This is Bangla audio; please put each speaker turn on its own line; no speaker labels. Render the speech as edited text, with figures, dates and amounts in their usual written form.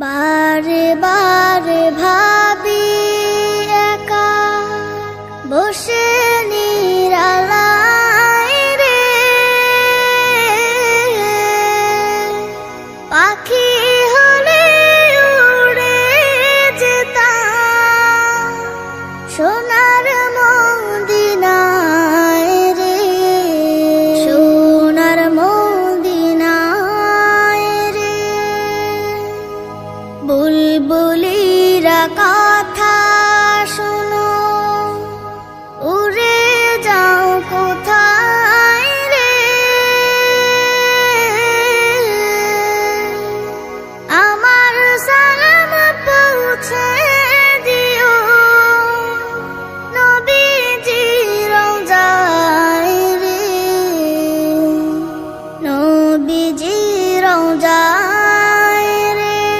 বারে বারে ভাবি একা বসে নিরালায় রে, পাখি হলে উড়ে যেতাম সোনার মদিনায় রে, সোনার মদিনায় রে। বুলবুলিরা কথা শোনো, উড়ে যাও কোথায় রে, আমার সালাম পৌঁছে